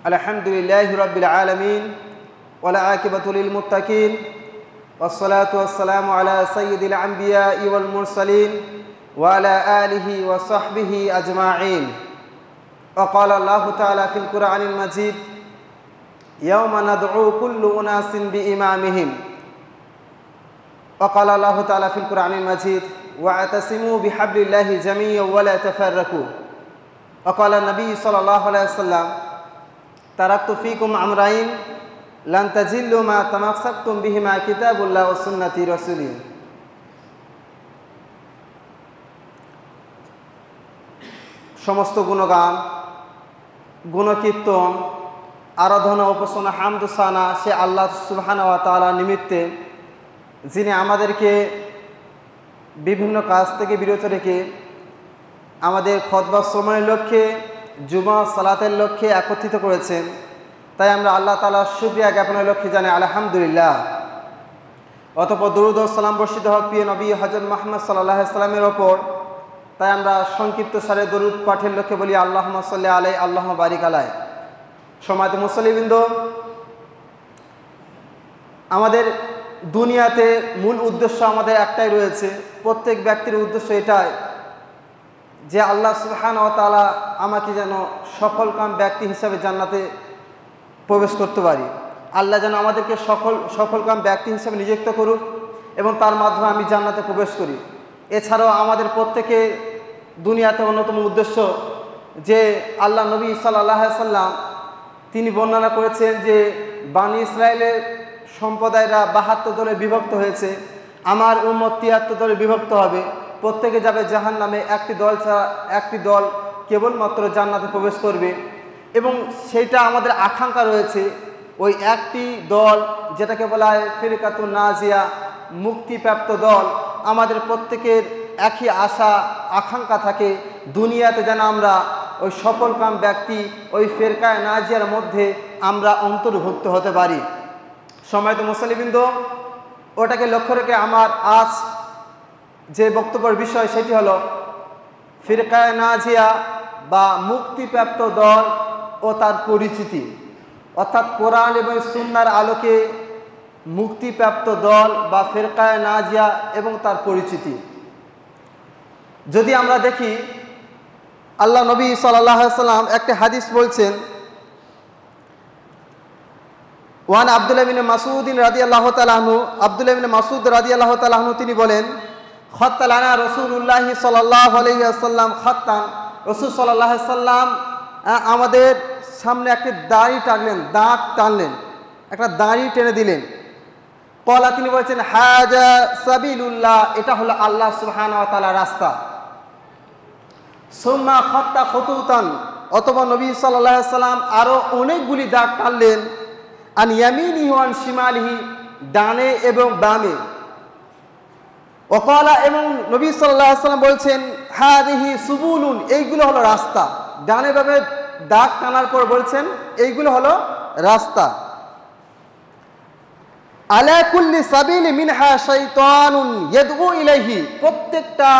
আলহামদুলিল্লাহি রাব্বিল আলামিন ওয়াল আকিবাতু লিল মুত্তাকিন ওয়াসসালাতু ওয়াসসালামু আলা সাইয়্যিদিল আমবিয়াই ওয়াল মুরসালিন ওয়া আলা আলিহি ওয়া সাহবিহি আজমাইন। ওয়া ক্বালা আল্লাহু তাআলা ফিল কুরআনিল মাজিদ ইয়াওমা নাদউ কুল্লু উনাসিন বিইমামিহিম। ওয়া ক্বালা আল্লাহু তাআলা ফিল কুরআনিল মাজিদ ওয়া'তাসিমু বিহাবলিল্লাহি জামিআন ওয়া লা তাফাররাকু। ওয়া ক্বালা নবী সাল্লাল্লাহু আলাইহি ওয়াসাল্লাম তারাকতু ফীকুম আমরাইন লান তাজিল্লু মা তামাসসাকতুম বিহিমা কিতাবুল্লাহ ওয়া সুন্নতি রাসূলি। সমস্ত গুণগান, গুণকীর্তন, আরাধনা, উপাসনা, হামদ সানা সে আল্লাহ সুবহানাহু ওয়া তাআলা নিমিত্তে, যিনি আমাদেরকে বিভিন্ন কাজ থেকে বিরত রেখে আমাদের খুতবা শ্রবণের লক্ষ্যে, জুমা সালাতের লক্ষ্যে একত্রিত করেছেন। তাই আমরা আল্লাহ তাআলার শুকরিয়া জ্ঞাপনের লক্ষ্যে জানি আলহামদুলিল্লাহ। অতঃপর দরুদ ও সালাম বর্ষিত হোক প্রিয় নবী হযরত মুহাম্মদ সাল্লাল্লাহু আলাইহি সাল্লামের ওপর। তাই আমরা সংক্ষিপ্ত সারে দরুদ পাঠের লক্ষ্যে বলি আল্লাহুম্মা সাল্লি আলাইহি আল্লাহুম্মা বারিক আলাইহি। সম্মানিত মুসল্লিবৃন্দ, আমাদের দুনিয়াতে মূল উদ্দেশ্য আমাদের একটাই রয়েছে, প্রত্যেক ব্যক্তির উদ্দেশ্য এটাই যে আল্লাহ সুবহানাহু ওয়া তাআলা আমাকে যেন সফলকাম ব্যক্তি হিসাবে জান্নাতে প্রবেশ করতে পারি। আল্লাহ যেন আমাদেরকে সফলকাম ব্যক্তি হিসাবে নিযুক্ত করুক এবং তার মাধ্যমে আমি জান্নাতে প্রবেশ করি। এছাড়াও আমাদের প্রত্যেকের দুনিয়াতে অন্যতম উদ্দেশ্য যে আল্লাহ নবী সাল্লাল্লাহু আলাইহি সাল্লাম তিনি বর্ণনা করেছেন যে বানি ইসরায়েলের সম্প্রদায়রা ৭২ দলে বিভক্ত হয়েছে, আমার উম্মত ৭৩ দলে বিভক্ত হবে, প্রত্যেকে যাবে জাহান্নামে, একটি দল ছাড়া একটি দল কেবলমাত্র জান্নাতে প্রবেশ করবে। এবং সেইটা আমাদের আকাঙ্ক্ষা রয়েছে, ওই একটি দল যেটাকে বলা হয় ফিরকাতুন নাজিয়া, মুক্তিপ্রাপ্ত দল। আমাদের প্রত্যেকের একই আশা আকাঙ্ক্ষা থাকে দুনিয়াতে যেন আমরা ওই সফলকাম ব্যক্তি, ওই ফিরকায়ে নাজিয়ার মধ্যে আমরা অন্তর্ভুক্ত হতে পারি। সম্মানিত মুসল্লিবৃন্দ, ওটাকে লক্ষ্য রেখে আমার আজ যে বক্তব্যের বিষয় সেটি হলো ফিরকায়ে নাজিয়া বা মুক্তিপ্রাপ্ত দল ও তার পরিচিতি, অর্থাৎ কোরআন এবং সুন্নাহর আলোকে মুক্তিপ্রাপ্ত দল বা ফিরকায়ে নাজিয়া এবং তার পরিচিতি। যদি আমরা দেখি আল্লাহ নবী সাল্লাল্লাহু আলাইহি সাল্লাম একটা হাদিস বলছেন, ওয়ান আব্দুল্লাহ ইবনে মাসউদ রাদিয়াল্লাহু তাআলা আনহু, আব্দুল্লাহ ইবনে মাসউদ রাদিয়াল্লাহু তাআলা আনহু তিনি বলেন, খাত্তালানা রাসূলুল্লাহ সাল্লাল্লাহু আলাইহি ওয়াসাল্লাম খাত্তান, রাসূল সাল্লাল্লাহু আলাইহি ওয়াসাল্লাম আমাদের সামনে একটি দাড়ি টানলেন, দাঁত টানলেন, একটা দাড়ি টেনে দিলেন। কলা তিনি বলেছেন হাজা সাবিলুল্লাহ, এটা হলো আল্লাহ সুবহানাহু ওয়া তাআলার রাস্তা। সুম্মা খাত্তা খুতুতান, অথবা নবী সাল্লাল্লাহু আলাইহি ওয়াসাল্লাম আরো অনেকগুলি দাগ টানলেন, আন ইয়ামিনিহি ওয়া আন শিমালিহি, ডানে এবং বামে। ওয়াকালা, এবং নবী সাল্লাল্লাহু আলাইহি ওয়াসাল্লাম বলছেন হাদিহি সুবুলুন, এইগুলো হলো রাস্তা। ডানে বামে দাগ টানার পর বলছেন এইগুলো হলো রাস্তা। আলা কুল্লি সাবিলি মিনহা শাইতানুন ইয়াদউ ইলাইহি, প্রত্যেকটা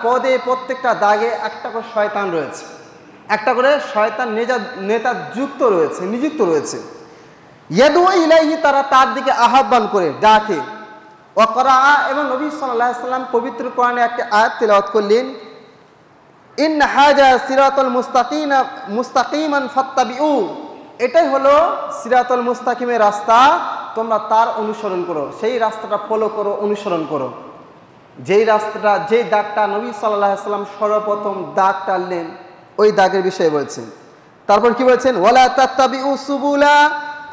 পদে, প্রত্যেকটা দাগে একটা করে শয়তান রয়েছে, একটা করে শয়তান নেতা নিযুক্ত রয়েছে। ইয়াদউ ইলাইহি, তারা তার দিকে আহ্বান করে ডাকে। ওয়াকরা, এবং নবী সাল্লাল্লাহু আলাইহি ওয়াসাল্লাম পবিত্র কোরআনে একটা আয়াত তেলাওয়াত করলেন, ইন হাজা সিরাতুল মুস্তাকিমান ফাত্তাবিউ, এটাই হলো সিরাতুল মুস্তাকিমের রাস্তা, তোমরা তার অনুসরণ করো, সেই রাস্তাটা ফলো করো, অনুসরণ করো। যেই রাস্তাটা, যেই দাগটা নবী সাল্লাল্লাহু আলাইহি ওয়াসাল্লাম সর্বপ্রথম দাগ টানলেন, ওই দাগের বিষয়ে বলছেন। তারপর কি বলছেন, ওয়ালা তাত্তাবিউ সুবুলা,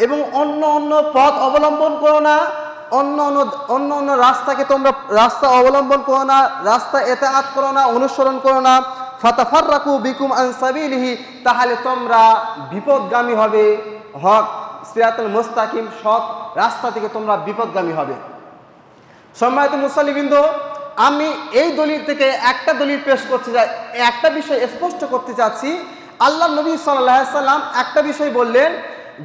এবং অন্য পথ অবলম্বন করো না, অন্য রাস্তাকে তোমরা রাস্তা অবলম্বন করো না, রাস্তা ইতাআত করো না, অনুসরণ করো না। ফাতাফাররাকু বিকুম আন সাবিলিহি, তাহলে তোমরা বিপদগামী হবে, হক সিরাতুল মুস্তাকিম সৎ রাস্তা থেকে তোমরা বিপদগামী হবে। সম্মানিত মুসল্লিবৃন্দ, আমি এই দলিল থেকে একটা দলিল পেশ করতে চাই, একটা বিষয় স্পষ্ট করতে চাচ্ছি। আল্লাহ নবী সাল্লাল্লাহু আলাইহি ওয়াসাল্লাম একটা বিষয় বললেন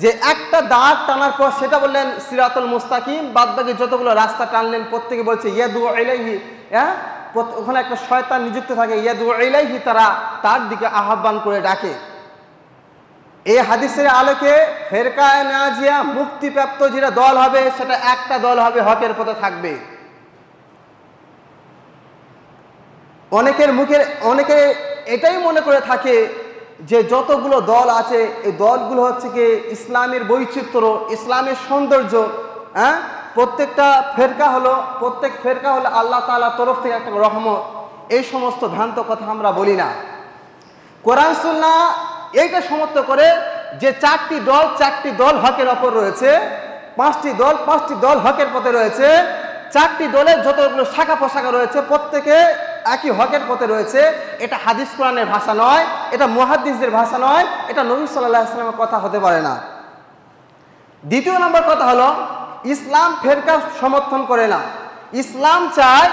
যে একটা দাঁত টানার পর সেটা বললেন সিরাতুল মুস্তাকিম, বাদবাকি যতগুলো রাস্তা টানলেন প্রত্যেকে বলছে ইয়াদু ইলাইহি, ওখানে একটা শয়তান নিযুক্ত থাকে, ইয়াদু ইলাইহি, তারা তার দিকে আহ্বান করে ডাকে। এই হাদিসের আলোকে ফেরকায়ে নাজিয়া মুক্তিপ্রাপ্ত যেটা দল হবে সেটা একটা দল হবে, হকের পথে থাকবে। অনেকে এটাই মনে করে থাকে যে যতগুলো দল আছে এই দলগুলো হচ্ছে কি ইসলামের বৈচিত্র্য, ইসলামের সৌন্দর্য। প্রত্যেক ফেরকা হলো আল্লাহ তাআলার তরফ থেকে একটা রহমত। এই সমস্ত ভ্রান্ত কথা আমরা বলি না। কোরআন সুন্নাহ এইটা সমর্থন করে যে চারটি দল হকের ওপর রয়েছে, পাঁচটি দল হকের পথে রয়েছে। চারটি দলের যতগুলো শাখা প্রশাখা রয়েছে প্রত্যেকে একই হকের পথে রয়েছে। এটা হাদিস কোরআনের ভাষা নয়, এটা মুহাদ্দিসদের ভাষা নয়, এটা নবী সাল্লাল্লাহু আলাইহি ওয়াসাল্লামের কথা হতে পারে না। দ্বিতীয় নম্বর কথা হলো, ইসলাম ফেরকা সমর্থন করে না। ইসলাম চায়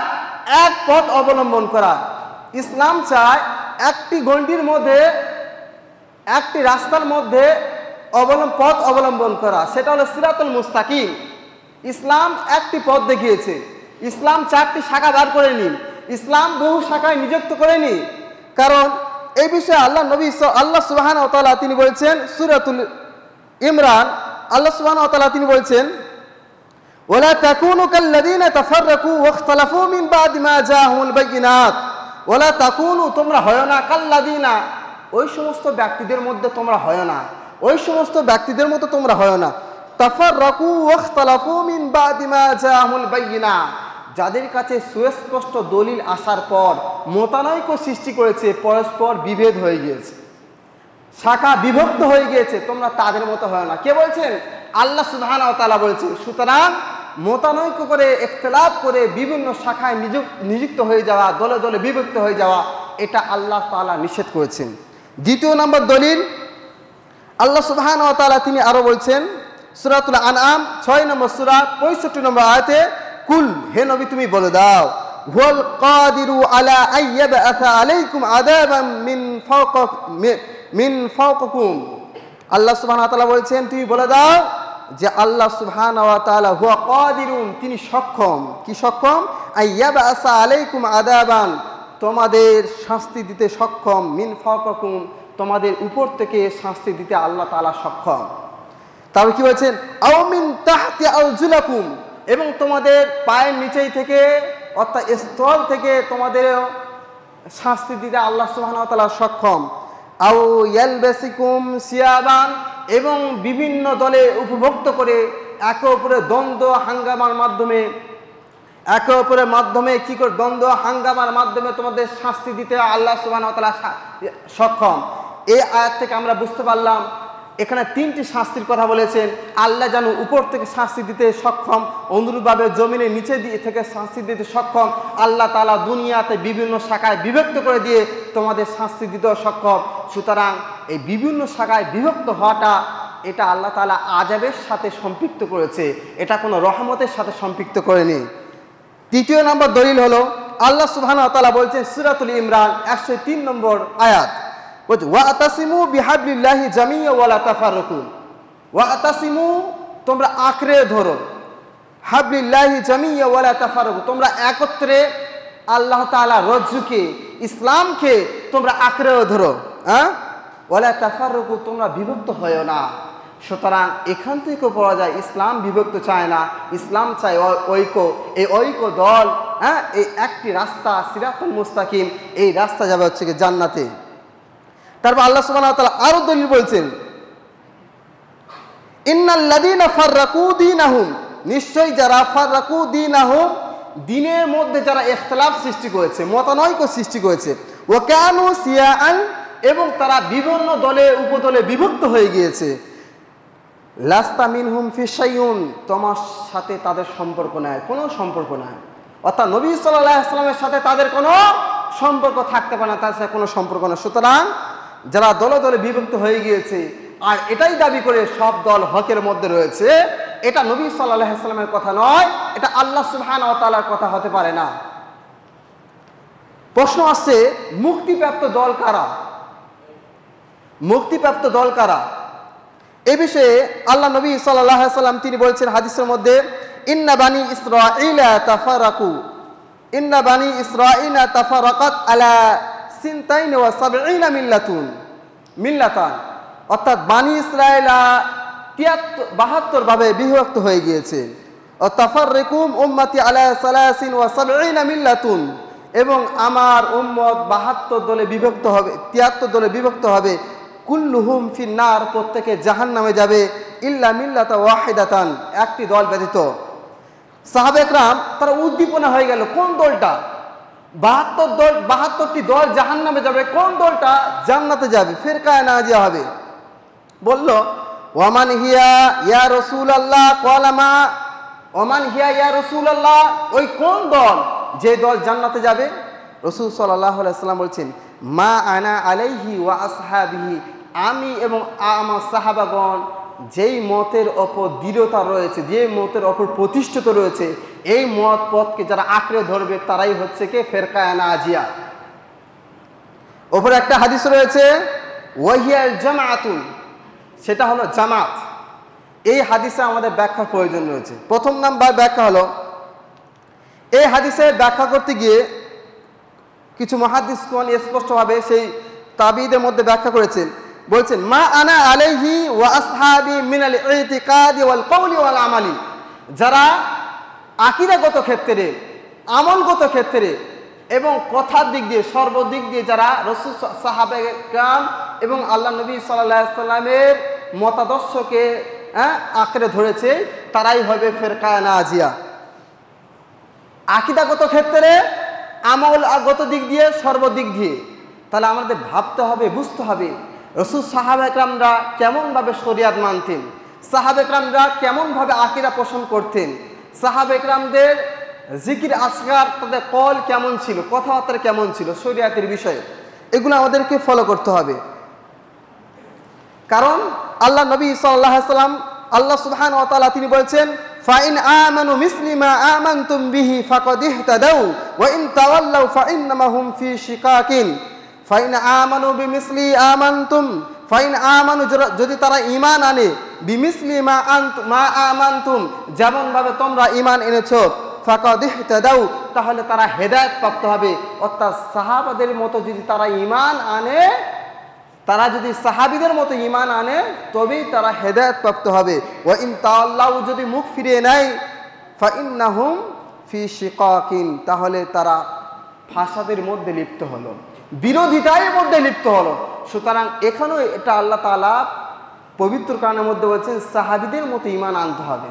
এক পথ অবলম্বন করা। ইসলাম চায় একটি গণ্ডির মধ্যে, একটি রাস্তার মধ্যে পথ অবলম্বন করা, সেটা হলো সিরাতুল মুস্তাকিম। ইসলাম একটি পথ দেখিয়েছে। ইসলাম চারটি শাখা বার করেনি, ইসলাম বহু শাখায় নিযুক্ত করেনি। কারণ এই বিষয়ে আল্লাহ সুবহানাহু ওয়া তাআলা তিনি বলছেন সূরাতুল ইমরান, আল্লাহ সুবহানাহু ওয়া তাআলা তিনি বলছেন, ওয়ালা তাকুনু কাল্লাযীনা তাফাররাকু ওয়াখতালাফু মিন বাদি মা জাআহুমুল বায়িনাত। ওয়ালা তাকুনু, তোমরা হয় না, কাল্লাযীনা, ওই সমস্ত ব্যক্তিদের মধ্যে তোমরা হয় না, ওই সমস্ত ব্যক্তিদের মতো তোমরা হয় না, তাফাররাকু ওয়াখতালাফু মিন বাদি মা জাআহুমুল বায়িনাত, যাদের কাছে সুস্পষ্ট দলিল আসার পর মতানৈক্য সৃষ্টি করেছে, পরস্পর বিভেদ হয়ে গিয়েছে, শাখা বিভক্ত হয়ে গিয়েছে, তোমরা তাদের মতো হয় না। কে বলছেন? আল্লাহ সুবহানাহু ওয়া তাআলা বলছেন। সুতরাং মতানৈক্য করে, ইখতিলাফ করে বিভিন্ন শাখায় নিযুক্ত হয়ে যাওয়া, দলে দলে বিভক্ত হয়ে যাওয়া, এটা আল্লাহ তাআলা নিষেধ করেছেন। দ্বিতীয় নম্বর দলিল, আল্লাহ সুবহানাহু ওয়া তাআলা তিনি আরো বলছেন সূরাতুল আনআম 6 নম্বর সূরা 65 নম্বর আয়াতে, কুল, হে নবী তুমি বলে দাও, হুয়াল কাদিরু আলা আইয়াবআসা আলাইকুম আযাবাম মিন ফাওকাকুম। আল্লাহ সুবহানাহু ওয়া তাআলা বলছেন তুমি বলে দাও যে আল্লাহ সুবহানাহু ওয়া তাআলা হুয়া কাদিরুন, তিনি সক্ষম। কি সক্ষম? আইয়াবআসা আলাইকুম আযাবান, তোমাদের শাস্তি দিতে সক্ষম, মিন ফাওকাকুম, তোমাদের উপর থেকে শাস্তি দিতে আল্লাহ তাআলা সক্ষম। তবে কি বলছেন? আও মিন তাহতি আরজুলাকুম, এবং তোমাদের পায়ের নিচেই থেকে অর্থাৎ স্থল থেকে তোমাদের শাস্তি দিতে আল্লাহ সুবহানাহু ওয়া তাআলা সক্ষম। আও ইয়ালবাসিকুম সিয়াবান, এবং বিভিন্ন দলে উপভোক্ত করে একে অপরের দ্বন্দ্ব হাঙ্গামার মাধ্যমে, একে অপরের মাধ্যমে কি করে দ্বন্দ্ব হাঙ্গামার মাধ্যমে তোমাদের শাস্তি দিতে আল্লাহ সুবহানাহু ওয়া তাআলা সক্ষম। এই আয়াত থেকে আমরা বুঝতে পারলাম এখানে তিনটি শাস্তির কথা বলেছেন। আল্লাহ যেন উপর থেকে শাস্তি দিতে সক্ষম, অনুরূপভাবে জমিনের নিচে দিয়ে থেকে শাস্তি দিতে সক্ষম। আল্লাহ তাআলা দুনিয়াতে বিভিন্ন শাখায় বিভক্ত করে দিয়ে তোমাদের শাস্তি দিতেও সক্ষম। সুতরাং এই বিভিন্ন শাখায় বিভক্ত হওয়াটা এটা আল্লাহ তাআলা আযাবের সাথে সম্পৃক্ত করেছে, এটা কোনো রহমতের সাথে সম্পৃক্ত করেনি। তৃতীয় নম্বর দলিল হলো আল্লাহ সুবহানাহু ওয়া তাআলা বলছেন সূরাতুল ইমরান 103 নম্বর আয়াত, ওয়াতাসিমু বিহাবলিল্লাহি জামিয়া ওয়ালা তাফাররাকু। ওয়াতাসিমু, তোমরা আঁকড়ে ধরো, হাবলিল্লাহি জামিয়া ওয়ালা তাফাররাকু, তোমরা একত্রে আল্লাহ তাআলা রজ্জুকে, ইসলামকে তোমরা আঁকড়ে ধরো, ওয়ালা তাফাররাকু, তোমরা বিভক্ত হয়ো না। সুতরাং এখান থেকে পড়া যায় ইসলাম বিভক্ত চায় না, ইসলাম চায় ঐক্য। এই ঐক্য দল, এই একটি রাস্তা সিরাতুল মুস্তাকিম, এই রাস্তা যাবে হচ্ছে কি জান্নাতে। তারপর আল্লাহ সুবহানাহু ওয়া তাআলা আরো দলিল বলছেন, ইন্নাল্লাযীনা ফাররাকু দীনাহুম, নিশ্চয়ই যারা ফাররাকু দীনাহুম, দিনের মধ্যে যারা ইখতিলাফ সৃষ্টি করেছে, মতানৈক্য সৃষ্টি করেছে, ওয়া কানু শিয়াআন, এবং তারা বিভিন্ন দলে উপদলে বিভক্ত হয়ে গিয়েছে, লাস্তা মিনহুম ফি শাইউন, তোমার সাথে তাদের সম্পর্ক নাই, কোনো সম্পর্ক নাই। অর্থাৎ নবী সাল্লাল্লাহু আলাইহি ওয়াসাল্লামের সাথে তাদের কোনো সম্পর্ক থাকতে পারে না, তার সাথে কোনো সম্পর্ক না। সুতরাং যারা দলে দলে বিভক্ত হয়ে গিয়েছে আর এটাই দাবি করে সব দল হকের মধ্যে রয়েছে, এটা নবী সাল্লাল্লাহু আলাইহি ওয়াসাল্লামের কথা নয়, এটা আল্লাহ সুবহানাহু ওয়া তাআলার কথা হতে পারে না। প্রশ্ন আসছে, মুক্তিপ্রাপ্ত দল কারা? মুক্তিপ্রাপ্ত দল কারা? এই বিষয়ে আল্লাহ নবী সাল্লাল্লাহু আলাইহি ওয়াসাল্লাম তিনি বলছেন হাদিসের মধ্যে, ইন্না বানি ইসরাঈলা তাফারাকু, ইন্না বানি ইসরাঈলা তাফারাকাত আলা 72 মিল্লাতান, অর্থাৎ বানি ইসরায়েল 72 ভাবে বিভক্ত হয়ে গিয়েছে। তাফাররিকুম উম্মতি আলা 73 মিল্লাতুন, এবং আমার উম্মত 72 দলে বিভক্ত হবে, 73 দলে বিভক্ত হবে। কুল্লুহুম ফিন্নার, প্রত্যেকে জাহান্নামে যাবে, ইল্লা মিল্লাতা ওয়াহিদাতান, একটি দল ব্যতীত। সাহাবা একরাম তারা উদ্দীপনা হয়ে গেল, কোন দলটা? 72টি দল জাহান্নামে যাবে, কোন দলটা জান্নাতে যাবে, ফিরকায়ে নাজিয়া হবে? বলল ওয়ামান হিয়া ইয়া রাসূলুল্লাহ, ক্বালা মা ওয়ামান হিয়া ইয়া রাসূলুল্লাহ, ওই কোন দল যে দল জান্নাতে যাবে? রাসূল সাল্লাল্লাহু আলাইহি ওয়াসাল্লাম বলছেন, মা আনা আলাইহি ওয়া আসহাবিহি, আমি এবং আমার সাহাবাগণ যেই মতের ওপর দৃঢ়তা রয়েছে, যে মতের ওপর প্রতিষ্ঠিত রয়েছে, এই মত পথকে যারা আঁকড়ে ধরবে তারাই হচ্ছে কে ফিরকায়ে নাজিয়া। ওপরে একটা হাদিস রয়েছে ওয়াহিয়াল জামাআতুন, সেটা হলো জামাত। এই হাদিসে আমাদের ব্যাখ্যা প্রয়োজন রয়েছে। প্রথম নাম্বার ব্যাখ্যা হলো, এই হাদিসে ব্যাখ্যা করতে গিয়ে কিছু মুহাদ্দিসগণ স্পষ্টভাবে সেই তাবিদের মধ্যে ব্যাখ্যা করেছেন। বলছেন মা আনা আলাইহি ওয়া আসহাবি মিনাল ইতিকাদি ওয়াল কওলি ওয়াল আমালি, যারা আকীদাগত ক্ষেত্রে, আমলগত ক্ষেত্রে এবং কথার দিক দিয়ে, সর্বদিক দিয়ে যারা রাসূল সাহাবায়ে কেরাম এবং আল্লাহ নবী সাল্লাল্লাহু আলাইহি সাল্লামের মতাদর্শকে আঁকড়ে ধরেছে, তারাই হবে ফিরকায়ে নাজিয়া। আকীদাগত ক্ষেত্রে, আমলগত দিক দিয়ে, সর্বদিক দিয়ে। তাহলে আমাদের ভাবতে হবে, বুঝতে হবে রাসূল সাহাবায়ে কেরামরা কেমনভাবে শরিয়াত মানতেন, সাহাবায়ে কেরামরা কেমনভাবে আকীদা পোষণ করতেন, সাহাবায়ে কেরামদের জিকির আসগার, তাদের কল কেমন ছিল, কথাবার্তা কেমন ছিল শরিয়াতের বিষয়ে, এগুলো আমাদেরকে ফলো করতে হবে। কারণ আল্লাহ নবী সাল্লাল্লাহু আলাইহি ওয়াসাল্লাম, আল্লাহ সুবহানাহু ওয়া তাআলা তিনি বলছেন ফাইন আমানু মিসলি মা আমানতুম বিহি ফাকাদ ইহতাদাউ ওয়া ইন তাওয়াল্লাউ ফাইন্নামা হুম ফি শিকাকিন ফাইন আমানু বিমিসলি আমানতুম, ফাইন আমানু, যদি তারা ঈমান আনে, বিমিসলি মা আমানতুম, যেমন ভাবে তোমরা ঈমান এনেছো, ফাকাদ ইহতাদাউ, তাহলে তারা হেদায়েত প্রাপ্ত হবে। অর্থাৎ সাহাবাদের মতো যদি তারা ঈমান আনে, তারা যদি সাহাবীদের মতো ঈমান আনে, তবেই তারা হেদায়েত প্রাপ্ত হবে। ওয়া ইন তাওয়াল্লাউ, যদি মুখ ফিরিয়ে নেয়, ফাইন্নাহুম ফি শিকাকিন, তাহলে তারা ফাসাদের মধ্যে লিপ্ত হলো, বিরোধিতার মধ্যে লিপ্ত হলো। সুতরাং এখানেও এটা আল্লাহ তাআলা পবিত্র কোরআনের মধ্যে বলছেন সাহাবীদের মতো ঈমান আনতে হবে।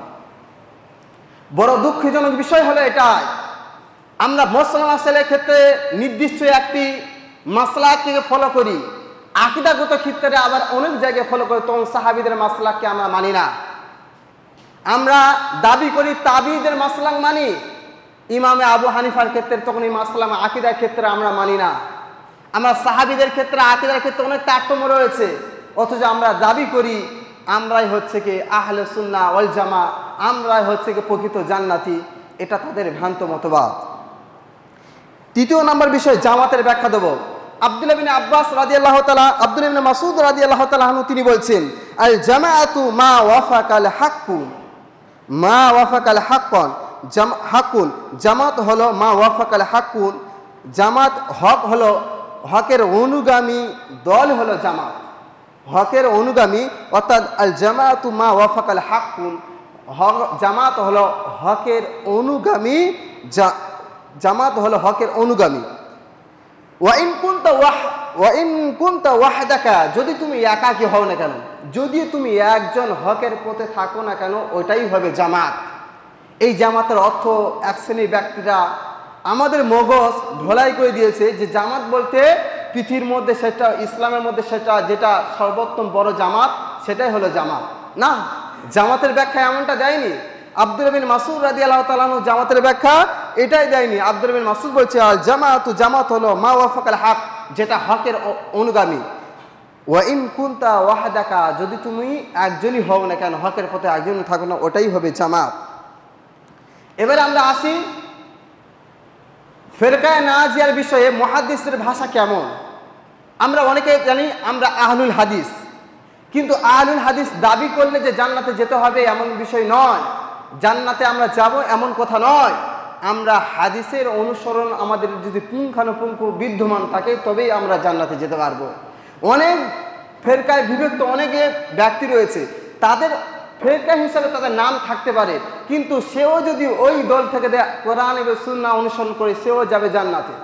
বড় দুঃখজনক বিষয় হলো এটাই, আমরা মাসআলার ক্ষেত্রে নির্দিষ্ট একটি মাসলাককে ফলো করি, আকীদাগত ক্ষেত্রে আবার অনেক জায়গায় ফলো করি, তখন সাহাবীদের মাসলাককে আমরা মানি না। আমরা দাবি করি তাবিঈদের মাসলাক মানি, ইমামে আবু হানিফার ক্ষেত্রে তখন এই মাসলা আকীদার ক্ষেত্রে আমরা মানি না। আমরা সাহাবীদের ক্ষেত্রে, আকীদার ক্ষেত্রে অনেক তারতম্য রয়েছে, অথচ আমরা দাবি করি আমরাই হচ্ছে কি আহলে সুন্নাহ ওয়াল জামা, আমরাই হচ্ছে কি প্রকৃত জান্নাতি। এটা তাদের ভ্রান্ত মতবাদ। তৃতীয় নম্বর বিষয়, জামাতের ব্যাখ্যা দেব। আব্দুল্লাহ ইবনে আব্বাস রাদিয়াল্লাহু তাআলা, আব্দুল্লাহ ইবনে মাসউদ রাদিয়াল্লাহু তাআলা আনহু তিনি বলছেন আল জামাআতু মা ওয়াফাকাল হাক্কু, মা ওয়াফাকাল হাক্কান, হাক্কুন, জামাত হলো মা ওয়াফাকাল হাক্কুন, জামাত হক হলো, হকের অনুগামী দল হলো জামাত, হকের অনুগামী। অর্থাৎ আল জামাআতু মা ওয়াফাকাল হাক্কুন, জামাত হলো হকের অনুগামী, জামাত হলো হকের অনুগামী। ওয়া ইন কুনতা ওয়াহদাকা, যদি তুমি একাকী হও না কেন, যদি তুমি একজন হকের পথে থাকো না কেন, ওইটাই হবে জামাত। এই জামাতের অর্থ এক শ্রেণীর ব্যক্তিরা আমাদের মগজ ঢোলাই করে দিয়েছে যে জামাত বলতে পৃথিবীর মধ্যে সেটা, ইসলামের মধ্যে সেটা যেটা সর্বোত্তম বড় জামাত, সেটাই হলো জামাত। না, জামাতের ব্যাখ্যা এমনটা দেয়নি। আব্দুল্লাহ বিন মাসউদ রাদিয়াল্লাহু তাআলা আনহু জামাতের ব্যাখ্যা এটাই দেয়নি। আব্দুল্লাহ বিন মাসউদ বলছে আল জামাআতু, জামাত হলো মা ওয়াফাকাল হক, যেটা হকের অনুগামী। ওয়া ইন কুনতা ওয়াহদাকা, যদি তুমি একজনই হও না কেন, হকের পথে একজনই থাকো না, ওটাই হবে জামাত। এবারে আমরা আসি ফিরকায়ে নাজিয়ার বিষয়ে মুহাদ্দিসদের ভাষা কেমন। আমরা অনেকে জানি আমরা আহলুল হাদিস, কিন্তু আহলুল হাদিস দাবি করলে যে জান্নাতে যেতে হবে এমন বিষয় নয়, জান্নাতে আমরা যাব এমন কথা নয়। আমরা হাদিসের অনুসরণ আমাদের যদি পুঙ্খানুপুঙ্খ বিদ্যমান থাকে, তবেই আমরা জান্নাতে যেতে পারবো। অনেক ফেরকায় বিভক্ত অনেকে ব্যক্তি রয়েছে, তাদের ফেরকা হিসাবে তাদের নাম থাকতে পারে, কিন্তু সেও যদি ওই দল থেকে কোরআন এবং সুন্নাহ অনুসরণ করে সেও যাবে জান্নাতে।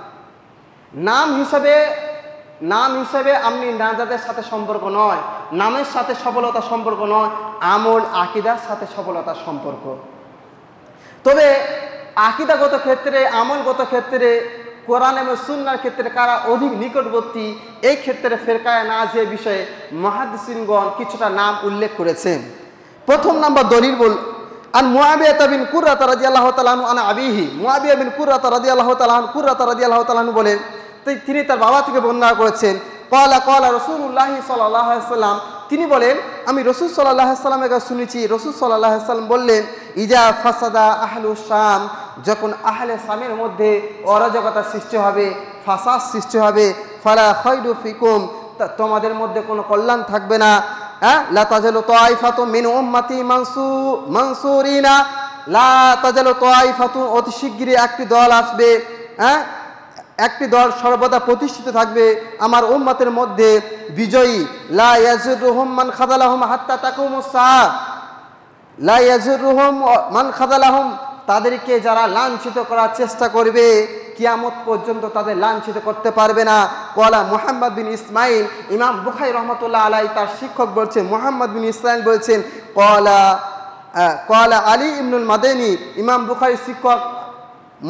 নাম হিসাবে আপনি নাজাতের সাথে সম্পর্ক নয়, নামের সাথে সফলতা সম্পর্ক নয়, আমল আকীদার সাথে সফলতার সম্পর্ক। তবে আকীদাগত ক্ষেত্রে, আমলগত ক্ষেত্রে, কোরআন এবং সুন্নাহর ক্ষেত্রে কারা অধিক নিকটবর্তী, এই ক্ষেত্রে ফেরকায়ে নাজিয়া বিষয়ে মুহাদ্দিসিনগণ কিছুটা নাম উল্লেখ করেছেন। প্রথম নাম্বার দলিল আন মুআবিয়া বিন কুররা রাদিয়াল্লাহু তাআলা আনহু আনা আবিহি, মুআবিয়া বিন কুররা রাদিয়াল্লাহু তাআলা আনহু বলেন, তিনি তার বাবা থেকে বর্ণনা করেছেন, ক্বালা রাসূলুল্লাহ সাল্লাল্লাহু আলাইহি ওয়াসাল্লাম, তিনি বলেন আমি রাসূল সাল্লাল্লাহু আলাইহি ওয়াসাল্লামের কাছে শুনেছি, রাসূল সাল্লাল্লাহু আলাইহি ওয়াসাল্লাম বললেন, ইজা ফাসাদা আহলুশ শাম, যখন আহলে শামের মধ্যে অরাজকতা সৃষ্টি হবে, ফাসাদ সৃষ্টি হবে, ফালা খায়রু ফিকুম, তোমাদের মধ্যে কোনো কল্যাণ থাকবে না। লা তাজালু তাইফাতুম মিন উম্মতি মানসুরিনা, লা তাজালু তাইফাতুন, অতি শিগগিরই একটি দল আসবে, একটি দল সর্বদা প্রতিষ্ঠিত থাকবে আমার উম্মতের মধ্যে বিজয়ী। লা ইয়াজুরুহুম মান খাযালাহুম হাত্তা তাকুমুস সাআহ, লা ইয়াজুরুহুম মান খাযালাহুম, তাদেরকে যারা লাঞ্ছিত করার চেষ্টা করবে কিয়ামত পর্যন্ত তাদের লাঞ্ছিত করতে পারবে না। ক্বালা মুহাম্মদ বিন ইসমাইল, ইমাম বুখারী রাহমাতুল্লাহ আলাইহি তার শিক্ষক বলছেন, মুহাম্মদ বিন ইসমাইল বলছেন, ক্বালা আলী ইবনুল মাদানী, ইমাম বুখারীর শিক্ষক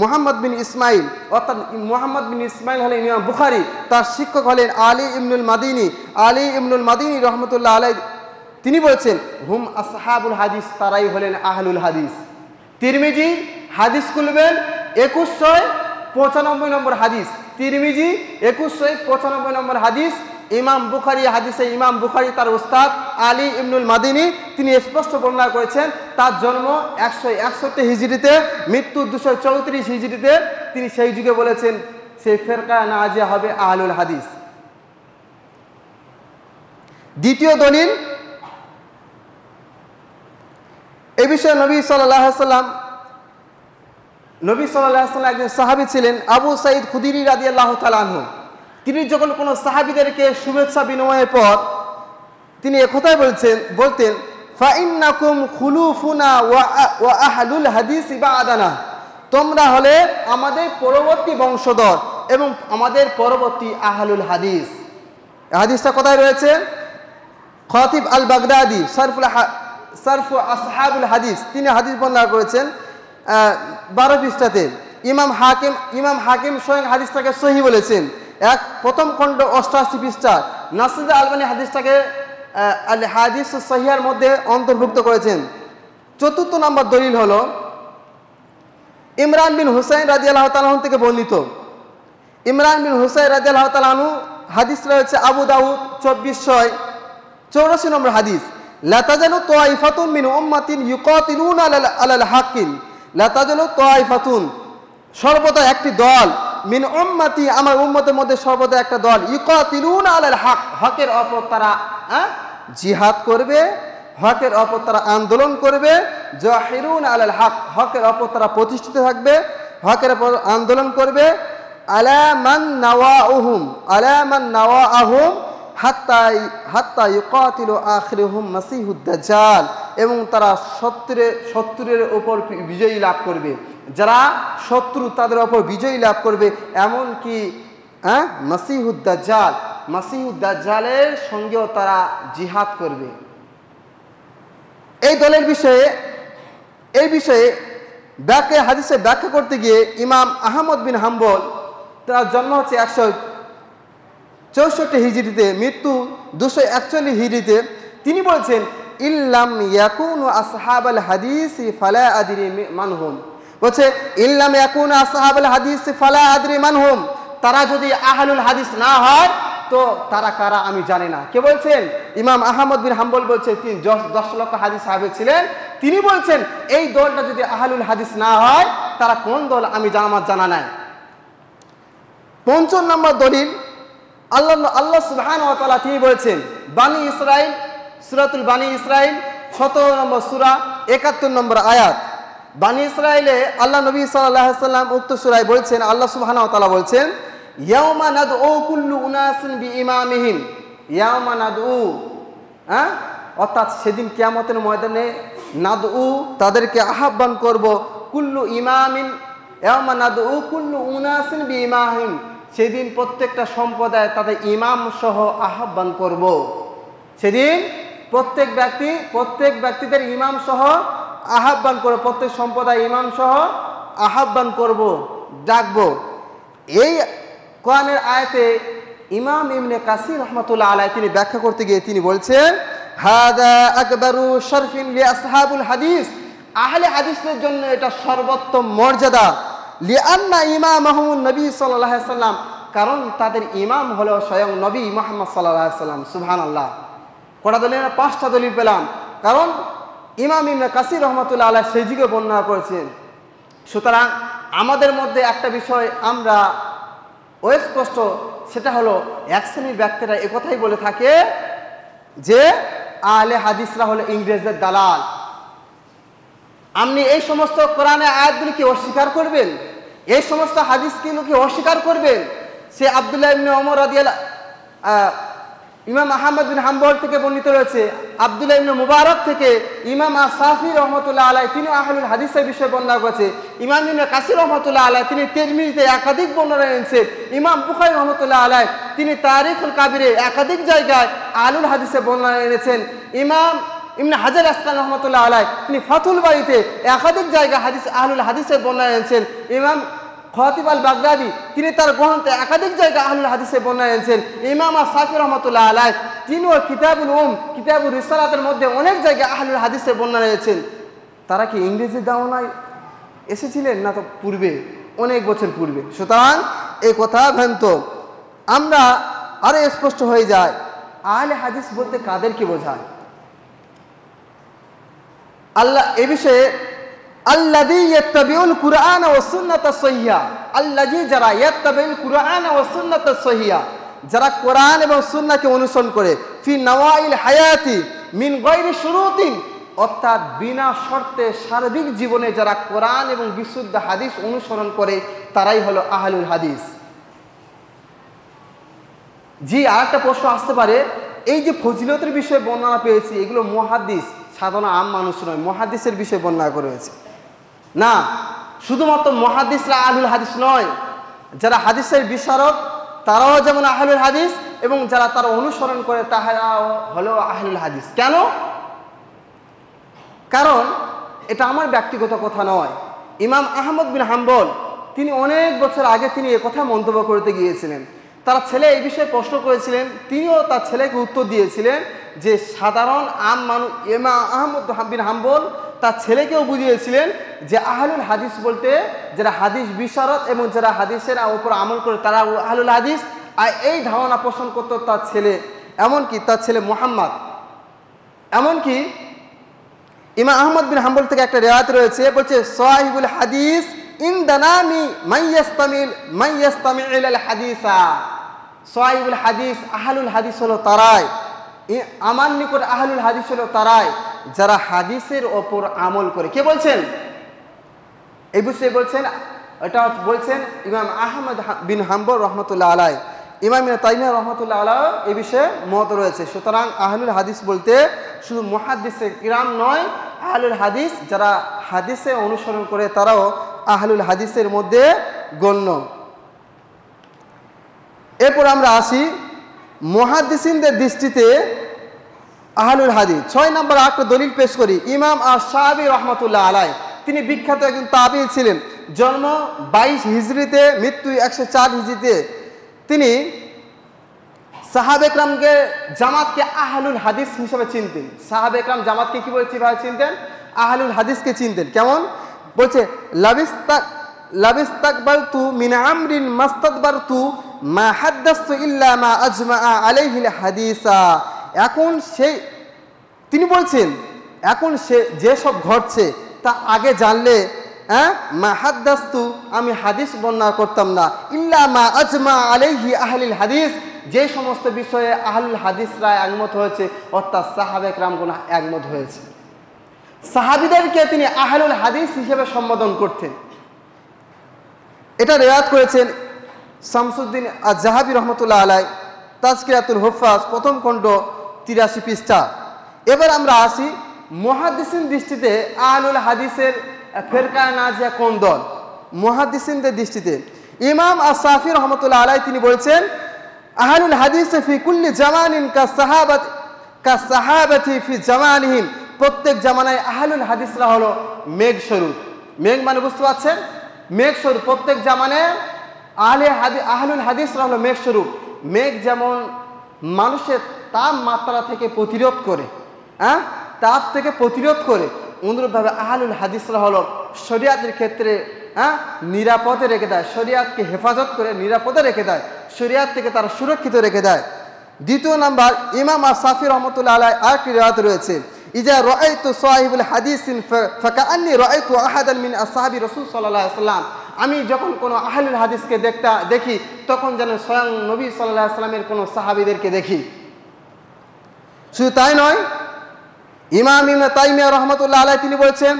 মুহাম্মদ বিন ইসমাইল, অর্থাৎ মুহাম্মদ বিন ইসমাইল হলেন ইমাম বুখারী, তার শিক্ষক হলেন আলী ইবনুল মাদিনী রহমতুল্লাহ আলাইহি, তিনি বলছেন হুম আসহাবুল হাদিস, তারাই হলেন আহলুল হাদিস। তিরমিজি হাদিস খুলবেন 2195 নম্বর হাদিস, তিরমিজি 2195 নম্বর হাদিস। ইমাম বুখারী হাদিসে ইমাম বুখারী তার উস্তাদ আলী ইবনুল মাদিনী তিনি স্পষ্ট বর্ণনা করেছেন, তার জন্ম 161 হিজরিতে, মৃত্যু 234 হিজরিতে। তিনি সেই যুগে বলেছেন সেই ফেরকায়ে নাজিয়া হবে আহলুল হাদিস। দ্বিতীয় দলিল, এ বিষয়ে নবী সাল্লাল্লাহু আলাইহি ওয়াসাল্লাম একজন সাহাবী ছিলেন, আবু সাঈদ খুদরি রাদিয়াল্লাহু তাআলা আনহু। তিনি যখন কোনো সাহাবীদেরকে শুভেচ্ছা বিনিময়ের পর তিনি একথাই বলতেন, ফাইন্নাকুম খুলুফুনা ওয়া আহলুল হাদিস বা'দানা, তোমরা হলে আমাদের পরবর্তী বংশধর এবং আমাদের পরবর্তী আহলুল হাদিস। হাদিসটা কোথায় রয়েছে? খাতিব আল বাগদাদি সারফু আসহাবুল হাদিস, তিনি হাদিস বর্ণনা করেছেন 12 পৃষ্ঠাতে। ইমাম হাকিম স্বয়ং হাদিসটাকে সহিহ বলেছেন, প্রথম খণ্ড 88 পৃষ্ঠা। নাসির আলবানী হাদিসটাকে আল হাদিস সহিহার মধ্যে অন্তর্ভুক্ত করেছেন। চতুর্থ নম্বর দলিল হলো ইমরান বিন হুসাইন রাদিয়াল্লাহু তাআলা আনহু থেকে বর্ণিত। ইমরান বিন হুসাইন রাদিয়াল্লাহু তাআলা আনহু, হাদিস রয়েছে আবু দাউদ 2484 নম্বর হাদিস, লা তাজালু তাইফাতুন মিন উম্মাতিন ইউকাতিলুনা আলাল হাক্কিন, লা তাজালু তাইফাতুন, সর্বদা একটি দল, মিন উম্মতি, আমার উম্মতের মধ্যে সর্বদা একটা দল, ইউকাতিলুনা আলাল হক, হকের ওপর তারা জিহাদ করবে, হকের ওপর তারা আন্দোলন করবে, জাহিরুন আলাল হক, হকের ওপর তারা প্রতিষ্ঠিত থাকবে, হকের ওপর আন্দোলন করবে, আলা মান নাওয়াআহুম হাত্তা ইউকাতিলু আখিরুহুম মাসিহুদ দাজ্জাল, এবং তারা শত্রুর উপর বিজয়ী লাভ করবে, যারা শত্রু তাদের উপর বিজয়ী লাভ করবে, এমনকি মাসিহুদ দাজ্জালের সঙ্গেও তারা জিহাদ করবে। এই দলের বিষয়ে হাদিসে ব্যাখ্যা করতে গিয়ে ইমাম আহমদ বিন হাম্বল, তার জন্ম হচ্ছে 164 হিজরিতে, মৃত্যু 241 হিজরিতে, তিনি বলছেন ইল্লাম ইয়াকুনু আসহাবাল হাদিস ফালা আদরি মানহুম, বলছে ইল্লাম ইয়াকুনু আসহাবাল হাদিস ফালা আদরি মানহুম, তারা যদি আহলুল হাদিস না হয় তো তারা কারা আমি জানি না। কে বলছেন? ইমাম আহমদ বিন হাম্বল বলছেন, তিনি 10 লক্ষ হাদিস সাহাবী ছিলেন, তিনি বলছেন এই দলটা যদি আহলুল হাদিস না হয় তারা কোন দল আমি আমার জানা নাই। পঞ্চম নম্বর দলিল, আল্লাহ সুবহানাহু ওয়া তাআলা তিনি বলেছেন বানি ইসরাইল, সূরাতুল বানি ইসরাইল 17 নম্বর সূরা 71 নম্বর আয়াত। বানি ইসরাইলে আল্লাহ নবী সাল্লাল্লাহু আলাইহি ওয়াসাল্লাম উক্ত সূরায় বলছেন, আল্লাহ সুবহানাহু ওয়া তাআলা বলছেন ইয়াউমা নাদউ কুল্লু উনাসিন বিইমামিহিম ইয়াউমা নাদউ, অর্থাৎ সেদিন কিয়ামতের ময়দানে নাদউ তাদেরকে আহ্বান করব, কুল্লু ইমামিন ইয়াউমা নাদউ কুল্লু উনাসিন বিইমাহিম, সেদিন প্রত্যেকটা সম্প্রদায় তাদের ইমাম সহ আহ্বান করব। সেদিন প্রত্যেক ব্যক্তিদের ইমাম সহ আহ্বান করব, প্রত্যেক সম্প্রদায় ইমাম সহ আহ্বান করব, ডাকবো। এই কোরআনের আয়াতে ইমাম ইবনে কাসির রাহমাতুল্লাহ আলাইহি তিনি ব্যাখ্যা করতে গিয়ে তিনি বলছেন, হাদা আকবারু শরফিন লি আসহাবুল হাদিস, আহলে হাদিসদের জন্য এটা সর্বোত্তম মর্যাদা। লিআন্না ইমামাহুম নবী সাল্লাল্লাহু আলাইহি সাল্লাম, কারণ তাদের ইমাম হলো স্বয়ং নবী মুহাম্মদ সাল্লাল্লাহু আলাইহি সাল্লাম। সুবহানাল্লাহ। কটা দলিল? 5টা দলিল পেলাম। কারণ ইমাম ইবনে কাসির রাহমাতুল্লাহ আলাইহি সেই যুগে বর্ণনা করেছেন। সুতরাং আমাদের মধ্যে একটা বিষয় আমরা স্পষ্ট, সেটা হলো এক শ্রেণীর ব্যক্তিরা একথাই বলে থাকে যে আহলে হাদিসরা হলো ইংরেজদের দালাল। আপনি এই সমস্ত কোরআনের আয়াতগুলিকে অস্বীকার করবেন, এই সমস্ত হাদিসগুলোকে অস্বীকার করবেন। সে আব্দুল্লাহ ইবনে ওমর রাদিয়াল্লাহু ইমাম আহমদ বিন হাম্বল থেকে বর্ণিত রয়েছে, আব্দুল্লাহ ইবনে মুবারক থেকে, ইমাম আশ-শাফি রাহমাতুল্লাহ আলাইহি তিনি আহলুল হাদিসের বিষয়ে বর্ণনা করেছে, ইমাম ইবনে কাসির রাহমাতুল্লাহ আলাইহি তিনি তিরমিজিতে একাধিক বর্ণনা এনেছেন, ইমাম বুখারী রাহমাতুল্লাহ আলাইহি তিনি তারিখুল কাবিরে একাধিক জায়গায় আহলুল হাদিসের বর্ণনা এনেছেন, ইমাম ইবনে হাজার আসকালানী রাহমাতুল্লাহ আলাইহি তিনি ফাতুল বারীতে একাধিক জায়গায় আহলুল হাদিসের বর্ণনা এনেছেন, ইমাম খতিব আল বাগদাদি তিনি তার গ্রন্থে একাধিক জায়গায় আহলুল হাদিসের বর্ণনা এনেছেন, ইমাম আশ-শাফি রাহমাতুল্লাহ আলাইহি তিনিও কিতাবুল রিসালাতের মধ্যে অনেক জায়গায় আহলুল হাদিসের বর্ণনা এনেছেন। তারা কি ইংরেজি দাওয়ানায় এসেছিলেন না তো পূর্বে, অনেক বছর পূর্বে? সুতরাং এই কথা ভ্রান্ত। আমরা আরো স্পষ্ট হয়ে যায় আহলে হাদিস বলতে কাদেরকে বোঝায়। আল্লাহ এ বিষয়ে আল্লাযী ইয়াত্তাবিউল কুরআন ওয়াস সুন্নাতাস সহিহা, আল্লাযী যারা ইয়াত্তাবিউল কুরআন ওয়াস সুন্নাতাস সহিহা, যারা কোরআন এবং সুন্নাহকে অনুসরণ করে, ফি নওয়াইল হায়াতি মিন গায়রি শুরুতিন, অর্থাৎ বিনা শর্তে সার্বিক জীবনে যারা কোরআন এবং বিশুদ্ধ হাদিস অনুসরণ করে তারাই হলো আহলুল হাদিস। জি, আরেকটা প্রশ্ন আসতে পারে, এই যে ফজিলতের বিষয়ে বর্ণনা পেয়েছি এগুলো মুহাদ্দিস, সাধারণ আম মানুষ নয়, মুহাদ্দিসের বিষয়ে বর্ণনা করেছে না। শুধুমাত্র মুহাদ্দিসরা আহলুল হাদিস নয়, যারা হাদিসের বিশারদ তারাও যেমন আহলুল হাদিস, এবং যারা তারা অনুসরণ করে তারাও হলো আহলুল হাদিস। কেন? কারণ এটা আমার ব্যক্তিগত কথা নয়। ইমাম আহমদ বিন হাম্বল তিনি অনেক বছর আগে তিনি একথা মন্তব্য করতে গিয়েছিলেন। তার ছেলে এই বিষয়ে প্রশ্ন করেছিলেন, তিনিও তার ছেলেকে উত্তর দিয়েছিলেন যে সাধারণ আম মানুষ, ইমাম আহমদ বিন হাম্বল তার ছেলেকেও বুঝিয়েছিলেন যে আহলুল হাদিস বলতে যারা হাদিস বিশারদ এবং যারা হাদিসের উপর আমল করে তারা আহলুল হাদিস। আর এই ধারণা পোষণ করত তার ছেলে, এমনকি তার ছেলে মুহাম্মদ। এমনকি ইমাম আহমদ বিন হাম্বল থেকে একটা রিওয়ায়াত রয়েছে, বলছে সাহিবুল হাদিস ইনদানামি মাইয়াস্তামি ইলাল হাদিসা, সাহিবুল হাদিস আহলুল হাদিস হলো তারাই, আমার নিকট আহলুল হাদিস হলো তারাই যারা হাদিসের ওপর আমল করে। কে বলছেন এই বিষয়ে? বলছেন এটা বলছেন ইমাম আহমদ বিন হাম্বল রহমতুল্লাহ আলাইহি। ইমাম ইবনে তাইমিয়া রহমতুল্লাহ আলাইহি এই বিষয়ে মত রয়েছে। সুতরাং আহলুল হাদিস বলতে শুধু মুহাদ্দিসে কিরাম নয়, আহলুল হাদিস যারা হাদিসে অনুসরণ করে তারাও আহলুল হাদিসের মধ্যে গণ্য। এরপর আমরা আসি মুহাদ্দিসিনদের দৃষ্টিতে আহলুল হাদিস। 6 নম্বর একটা দলিল পেশ করি। ইমাম আশ-শাবি রহমতুল্লাহ আলাইহি তিনি বিখ্যাত একজন তাবিঈ ছিলেন। জন্ম 22 হিজরিতে, মৃত্যু 104 হিজরিতে। তিনি সাহাবে কেরামকে জামাতকে আহলুল হাদিস হিসেবে চিনতেন। সাহাবে কেরাম জামাতকে কি বলে চিনতেন? আহলুল হাদিসকে চিনতেন। কেমন? বলছে লাবিস্তাকবালতু মিন আমরিন মাস্তাদবারতু মা হাদাসতু ইল্লা মা আজমা আলাইহিল হাদিসা। এখন সেই তিনি বলছেন এখন সে যেসব ঘটছে তা আগে জানলে মা হাদাসতু আমি হাদিস বর্ণনা করতাম না, ইল্লা মা আজমা আলাইহি আহলুল হাদিস যে সমস্ত বিষয়ে আহলুল হাদিসরা একমত হয়েছে, অর্থাৎ সাহাবে কেরামগণ একমত হয়েছে। সাহাবীদেরকে তিনি আহলুল হাদিস হিসেবে সম্বোধন করতেন। এটা রিওয়ায়াত করেছেন শামসুদ্দিন আয-যাহাবী রহমতুল্লাহ আলাইহি। তাজকিরাতুল হুফাজ প্রথম খণ্ড 83 পৃষ্ঠা। এবার আমরা আসি মুহাদ্দিসিন দৃষ্টিতে আহলুল হাদিসের ফিরকা নাজিয়া কোন দল। মুহাদ্দিসিনদের দৃষ্টিতে ইমাম আশ-শাফি রাহমাতুল্লাহ আলাইহি তিনি বলছেন আহলুল হাদিস ফি কুল্লি জামানিন কাসাহাবাতি ফি জামানিহিম, প্রত্যেক জামানায় আহলুল হাদিসরা হলো মেঘ স্বরূপ। মেঘ মানে বুঝতে পারছেন, মেঘ স্বরূপ। প্রত্যেক জামানায় আহলুল হাদিসরা হলো মেঘ স্বরূপ। মেঘ যেমন মানুষের তাপমাত্রা থেকে প্রতিরোধ করে, তাপ থেকে প্রতিরোধ করে, অনুরূপভাবে আহলুল হাদিসরা হলো শরিয়াতের ক্ষেত্রে নিরাপদে রেখে দেয়, শরিয়াতকে হেফাজত করে নিরাপদে রেখে দেয়, শরিয়াত থেকে তারা সুরক্ষিত রেখে দেয়। দ্বিতীয় নাম্বার ইমাম আশ-শাফি রাহমাতুল্লাহ আলাইহি আরেকটি রিওয়ায়াত রয়েছে, ইজা রাআইতু সাহিবুল হাদিসিন ফাকাআন্নী রাআইতু আহাদান মিন আসহাবি রাসূল সাল্লাল্লাহু আলাইহি ওয়াসাল্লাম, আমি যখন কোনো আহলুল হাদিসকে দেখি তখন যেন স্বয়ং নবী সাল্লাল্লাহু আলাইহি ওয়াসাল্লামের কোনো সাহাবীদেরকে দেখি। শুধু তাই নয়, ইমাম ইবনে তাইমিয়া রাহমাতুল্লাহ আলাইহি তিনি বলেছেন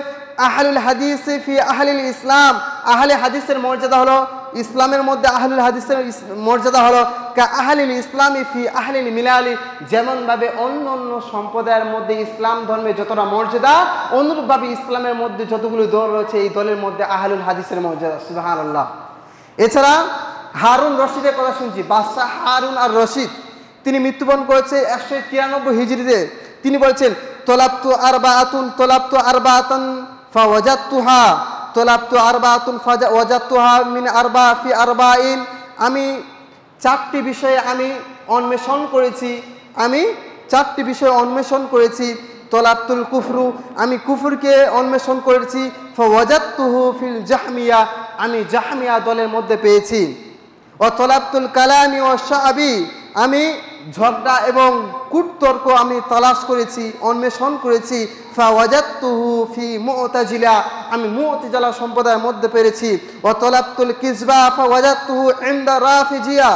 আহলুল হাদিস ফি আহলিল ইসলাম, আহলে হাদিসের মর্যাদা হলো ইসলামের মধ্যে আহলুল হাদিসের মর্যাদা হলো কা আহলিল ইসলামি ফি আহলিল মিলালি, যেমনভাবে অন্য অন্য সম্প্রদায়ের মধ্যে ইসলাম ধর্মে যতটা মর্যাদা, অনুরূপভাবে ইসলামের মধ্যে যতগুলো দল রয়েছে এই দলের মধ্যে আহলুল হাদিসের মর্যাদা। সুবহানাল্লাহ। এছাড়া হারুন রশিদের কথা শুনছি, বাদশাহ হারুন আর রশিদ তিনি মৃত্যুবরণ করেছে 193 হিজরিতে। তিনি বলছেন তলাবতু আরবাআতান ফাওয়াজাদতুহা তলাবতু আরবাআতুন ফাওয়াজাদতুহা মিন আরবা ফি আরবাইন, আমি 4টি বিষয়ে আমি অন্বেষণ করেছি। তলাবতুল কুফরু, আমি কুফরকে অন্বেষণ করেছি। ফাওয়াজাদতুহু ফিল জাহমিয়া, আমি জাহমিয়া দলের মধ্যে পেয়েছি। ও তলাবতুল কালামি ও শাআবি, আমি ঝগড়া এবং কূটতর্ক আমি তালাশ করেছি, অন্বেষণ করেছি। ফাওয়াজাদতুহু ফি মু'তাজিলা, আমি মু'তাজিলা সম্প্রদায়ের মধ্যে পেয়েছি। ওয়া তালাবতুল কিযবা ফাওয়াজাদতুহু ইনদা রাফিজিয়া,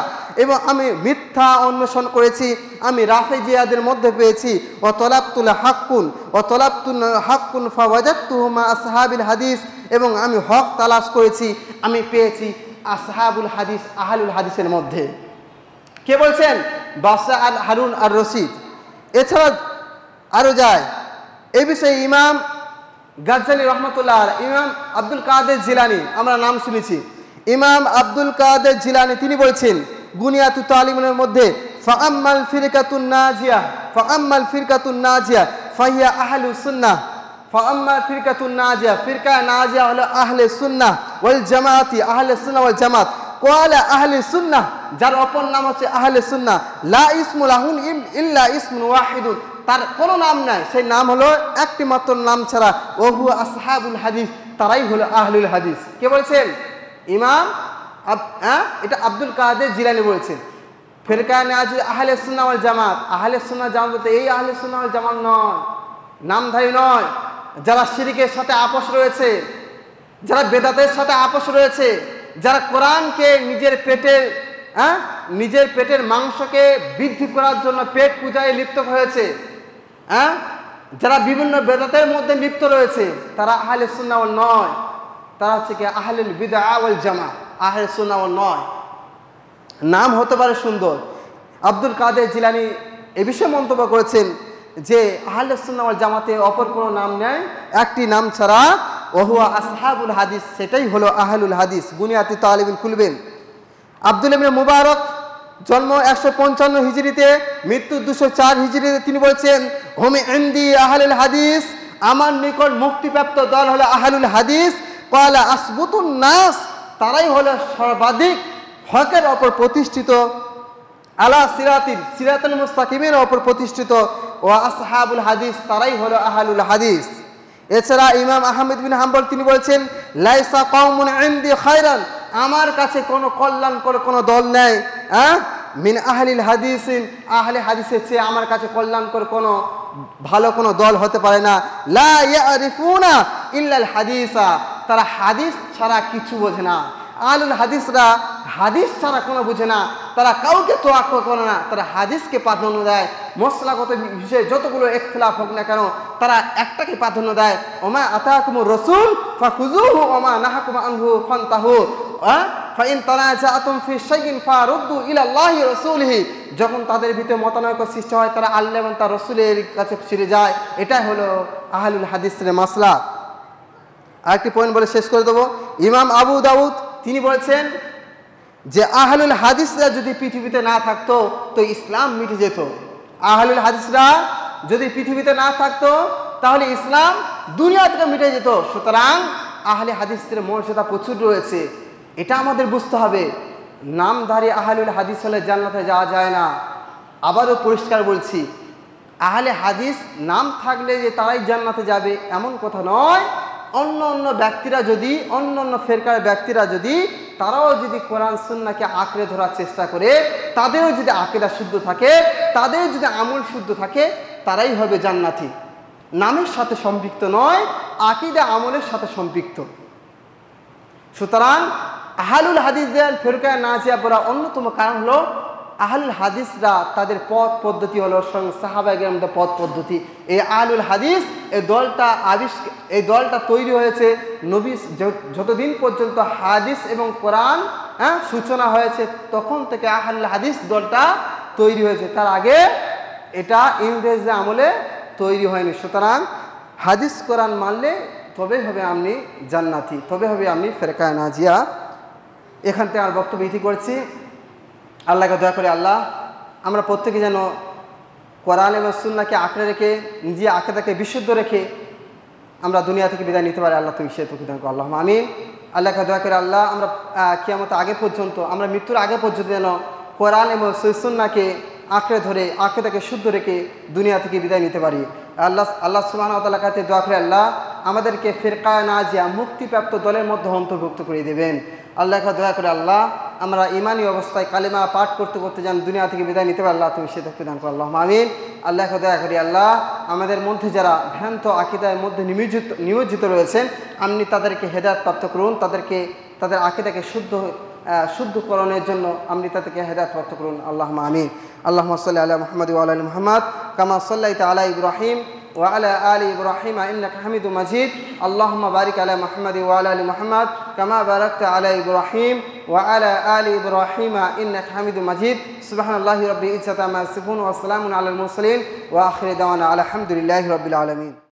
এবং আমি মিথ্যা অন্বেষণ করেছি, আমি রাফিজিয়াদের মধ্যে পেয়েছি। ওয়া তালাবতুল হাক্কুন ফাওয়াজাদতুহু মা আসহাবিল হাদিস, এবং আমি হক তালাশ করেছি, আমি পেয়েছি আসহাবুল হাদিস, আহলুল হাদিসের মধ্যে। কে বলছেন? বাদশাহ হারুন আর রশিদ। এছাড়া আরো যায় এই বিষয়ে ইমাম গাজ্জালি রহমতুল্লাহ, ইমাম আব্দুল কাদের জিলানী, আমরা নাম শুনেছি। ইমাম আব্দুল কাদের জিলানী তিনি বলছেন বুনিয়াতু তালিমের মধ্যে ফাআম্মাল ফিরকাতুন নাজিয়া ফাহিয়া আহলুস সুন্নাহ, ফাআম্মাল ফিরকাতুন নাজিয়া, ফিরকা নাজিয়া হলো আহলে সুন্নাহ ওয়াল জামাআতি, আহলে সুন্নাহ ওয়াল জামাত। কোয়ালা আহলে সুন্নাহ, যার অপর নাম হচ্ছে আহলে সুন্নাহ, লা ইসমু লাহুন ইল্লা ইসমুন ওয়াহিদুন, তার কোনো নাম নাই, সেই নাম হলো একটি মাত্র নাম ছাড়া, ওয়া হুয়া আসহাবুল হাদিস, তারাই হলো আহলুল হাদিস। কে বলছেন? ইমাম এটা আব্দুল কাদের জিলানী বলছেন। ফিরকা নাজিয়া আহলে সুন্নাহ ওয়াল জামাত, আহলে সুন্নাহ জামাত বলতে এই আহলে সুন্নাহ ওয়াল জামাত নয়, নামধারী নয়, যারা শিরকের সাথে আপোষ রয়েছে, যারা বেদাতের সাথে আপোষ রয়েছে, যারা কোরআনকে নিজের পেটের মাংসকে বৃদ্ধি করার জন্য পেট পূজায় লিপ্ত হয়েছে, যারা বিভিন্ন বেদাতের মধ্যে লিপ্ত রয়েছে, তারা আহলে সুন্নাহ ওয়াল নয়, তারা হচ্ছে কি আহলুল বিদআ ওয়াল জামাত, আহলে সুন্নাহ ওয়াল নয়। নাম হতে পারে সুন্দর। আব্দুল কাদের জিলানী এ বিষয়ে মন্তব্য করেছেন যে আহলে সুন্নাহ ওয়াল জামাতের অপর কোনো নাম নেই, একটি নাম ছাড়া, ওহুয়া আসহাবুল হাদিস, সেটাই হলো আহলুল হাদিস। বুনিয়াতুত তালিবিন খুলবেন। আব্দুল ইবনে মুবারক জন্ম 155 হিজরিতে, মৃত্যু 204 হিজরিতে। তিনি বলছেন হুম ইনদি আহলুল হাদিস, আমার নিকট মুক্তিপ্রাপ্ত দল হলো আহলুল হাদিস। ক্বালা আসবুতুন নাস, তারাই হলো সর্বাধিক হকের ওপর প্রতিষ্ঠিত, আলা সিরাতুল মুস্তাকিমের ওপর প্রতিষ্ঠিত, ও আসহাবুল হাদিস, তারাই হলো আহলুল হাদিস। এছাড়া ইমাম আহমদ বিন হাম্বল তিনি বলছেন লাইসা কওমুন ইনদি খায়রান, আমার কাছে কোনো কল্যাণকর কোনো দল নেই, মিন আহলিল হাদিসিন, আহলে হাদিসের চেয়ে আমার কাছে কল্যাণকর কোনো ভালো কোনো দল হতে পারে না। লা ইয়ারিফুনা ইল্লাল হাদিসা, তারা হাদিস ছাড়া কিছু বোঝে না। আহলুল হাদিসরা হাদিস ছাড়া কোনো বুঝে না, তারা কাউকে তোয়াক্কা করে না, তারা হাদিসকে প্রাধান্য দেয়। মশলাগত বিষয়ে যতগুলো ইখতিলাফ হোক না কেন, তারা একটাকে প্রাধান্য দেয়, ওমা আতাকুমুর রাসূল ফাখুযুহু ওমা নাহাকুম আনহু ফান্তাহু। ফাইন তানাজাতুম ফি শাইইন ফারুদ্দু ইলাল্লাহি ওয়া রাসূলিহি, যখন তাদের ভিতরে মতানৈক্য সৃষ্টি হয় তারা আল্লাহ এবং তার রাসূলের কাছে ফিরে যায়। এটাই হলো আহলুল হাদিসের মাসলাক। আরেকটি পয়েন্ট বলে শেষ করে দেবো। ইমাম আবু দাউদ তিনি বলেছেন যে আহলুল হাদিসরা যদি পৃথিবীতে না থাকতো তো ইসলাম মিটে যেত। আহলুল হাদিসরা যদি পৃথিবীতে না থাকতো তাহলে ইসলাম দুনিয়া থেকে মিটে যেত। সুতরাং আহলে হাদিসের মর্যাদা প্রচুর রয়েছে, এটা আমাদের বুঝতে হবে। নামধারী আহলুল হাদিস হলে জান্নাতে যাওয়া যায় না। আবারও পরিষ্কার বলছি, আহলে হাদিস নাম থাকলে যে তারাই জান্নাতে যাবে এমন কথা নয়। অন্য অন্য ব্যক্তিরা যদি, অন্য অন্য ফেরকার ব্যক্তিরা যদি, তারাও যদি কোরআন সুন্নাহকে আঁকড়ে ধরার চেষ্টা করে, তাদেরও যদি আকীদা শুদ্ধ থাকে, তাদের যদি আমল শুদ্ধ থাকে, তারাই হবে জান্নাতি। নামের সাথে সম্পৃক্ত নয়, আকীদা আমলের সাথে সম্পৃক্ত। সুতরাং আহলুল হাদিসদের ফেরকায় নাজিয়া পড়ার অন্যতম কারণ হলো আহলুল হাদিসরা তাদের পথ পদ্ধতি হলো স্বয়ং সাহাবায়ে কেরামদের পথ পদ্ধতি। এই আহলুল হাদিস এই দলটা তৈরি হয়েছে নবী যতদিন পর্যন্ত হাদিস এবং কোরআন সূচনা হয়েছে তখন থেকে আহলুল হাদিস দলটা তৈরি হয়েছে। তার আগে এটা ইংরেজদের আমলে তৈরি হয়নি। সুতরাং হাদিস কোরআন মানলে তবে হবে আপনি জান্নাতি, তবে হবে আপনি ফেরকায় নাজিয়া। এখান থেকে আমার বক্তব্য ইতি করছি। আল্লাহকে দয়া করে আল্লাহ আমরা প্রত্যেকে যেন কোরআন এবং সুন্নাহকে আঁকড়ে রেখে, নিজে আকীদাকে বিশুদ্ধ রেখে আমরা দুনিয়া থেকে বিদায় নিতে পারি। আল্লাহ তুমি সে তৌফিক দান করো, আল্লাহুম্মা আমিন। আল্লাহকে দয়া করে আল্লাহ আমরা কিয়ামতের আগে পর্যন্ত, আমরা মৃত্যুর আগে পর্যন্ত যেন কোরআন এবং সুন্নাহকে আঁকড়ে ধরে আকীদাকে শুদ্ধ রেখে দুনিয়া থেকে বিদায় নিতে পারি। আল্লাহ সুবহানাহু ওয়া তাআলার কাছে দোয়া করে আল্লাহ আমাদেরকে ফিরকায়ে নাজিয়া মুক্তিপ্রাপ্ত দলের মধ্যে অন্তর্ভুক্ত করে দেবেন। আল্লাহকে দয়া করে আল্লাহ আমরা ইমানি অবস্থায় কালিমা পাঠ করতে করতে যেন দুনিয়া থেকে বিদায় নিতে পারি। আল্লাহ তুমি সে তৌফিক দান করো, আল্লাহুম্মা আমিন। আল্লাহকে দয়া করি আল্লাহ আমাদের মধ্যে যারা ভ্রান্ত আকীদার মধ্যে নিমজ্জিত রয়েছেন আপনি তাদেরকে হেদায়েত প্রাপ্ত করুন, তাদের আকীদাকে শুদ্ধকরণের জন্য আপনি তাদেরকে হেদায়েত প্রাপ্ত করুন, আল্লাহুম্মা আমিন। আল্লাহুম্মা সাল্লি আলা মুহাম্মাদ ওয়া আলা আলি মুহাম্মাদ কামা সাল্লাইতা আলা ইব্রাহিম ওয়া আলা আলি ইব্রাহিম ইন্নাকা হামিদুম মাজিদ। আল্লাহুম্মা বারিক আলা মুহাম্মাদ ওয়া আলা আলি মুহাম্মাদ কামা বারাকতা আলা ইব্রাহিম ওয়া আলা আলি ইব্রাহিম ইন্নাকা হামিদুম মাজিদ। সুবহানাল্লাহি রাব্বিল ইজ্জাতি আম্মা ইয়াসিফুন ওয়া সালামুন আলাল মুরসালিন ওয়া আখিরু দাওয়ানা আলহামদুলিল্লাহি রাব্বিল আলামিন।